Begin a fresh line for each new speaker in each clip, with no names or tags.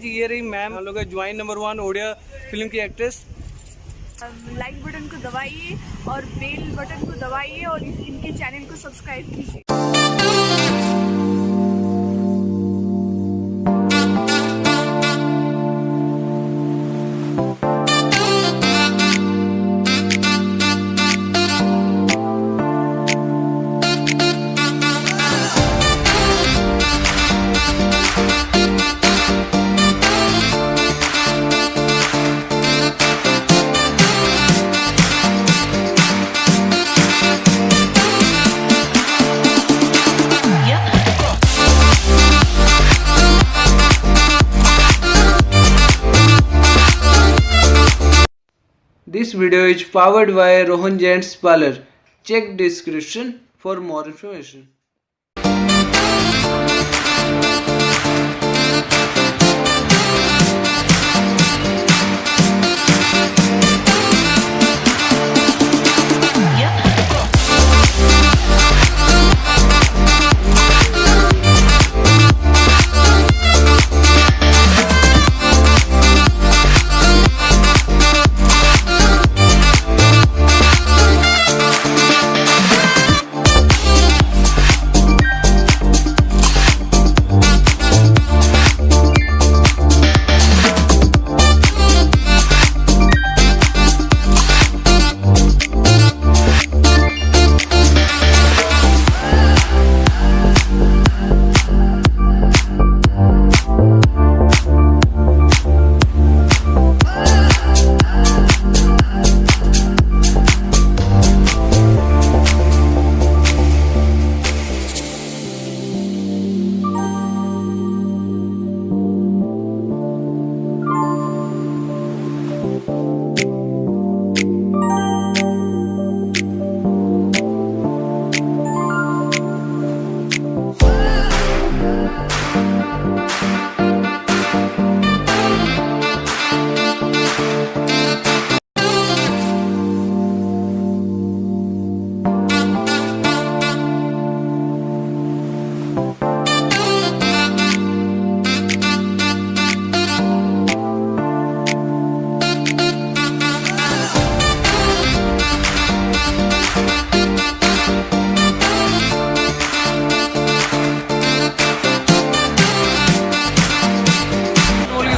ये रही मैम, हम लोग का ज्वाइन नंबर 1 ओडिया फिल्म की एक्ट्रेस।
लाइक बटन को दबाइए और बेल बटन को दबाइए और इनके चैनल को सब्सक्राइब कीजिए।
This video is powered by Rohan Gents Parlour. Check description for more information.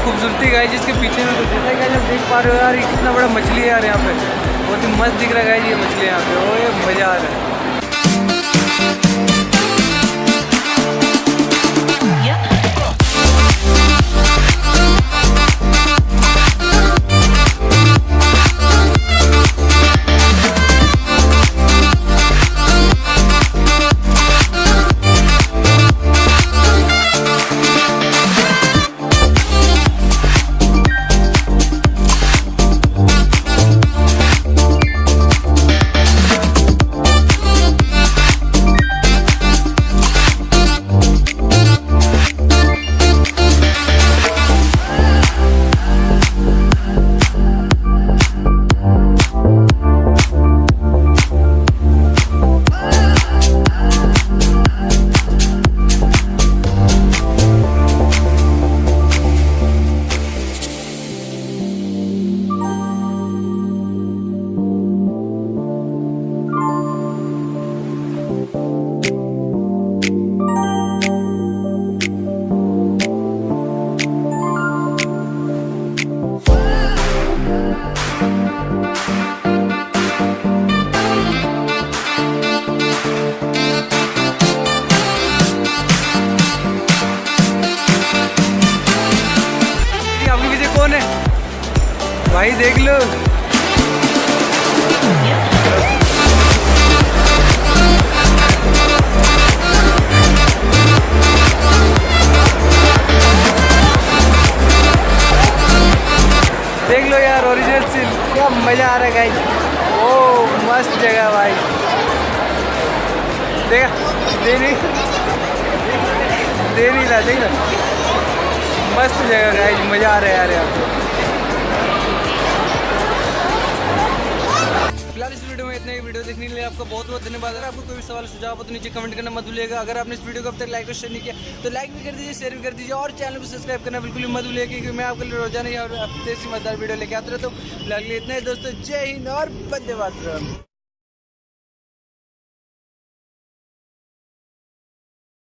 खूबसूरती गाइस जिसके पीछे में तो जैसा कि आप देख पा रहे हो यार, ये कितना बड़ा मछली है यार। यहाँ पे बहुत ही मस्त दिख रहा है गाइस ये मछली यहाँ पे। ओ ये मज़ा आ रहा है। भाई देख लो, देख लो यार ओरिजिनल सीन, क्या मजा आ रहा है गाइस। ओ मस्त जगह भाई, देखा दे नहीं रहा, देख रहा, मस्त जगह गाइस, मजा आ रहा है यार यहाँ पे। फिलहाल इस वीडियो में इतना ही। वीडियो देखने के लिए आपका बहुत बहुत धन्यवाद। अगर आपको कोई भी सवाल सुझाव हो तो नीचे कमेंट करना मत भूलिएगा। अगर आपने इस वीडियो को अब तक लाइक और शेयर नहीं किया तो लाइक भी कर दीजिए, शेयर भी कर दीजिए और चैनल को सब्सक्राइब करना बिल्कुल भी मत भूलिएगा, क्योंकि मैं आपके लिए रोजाना और हफ्ते से मजेदार वीडियो लेके आता रहता हूँ। फिलहाल इतना ही दोस्तों, जय हिंद और वंदे मातरम।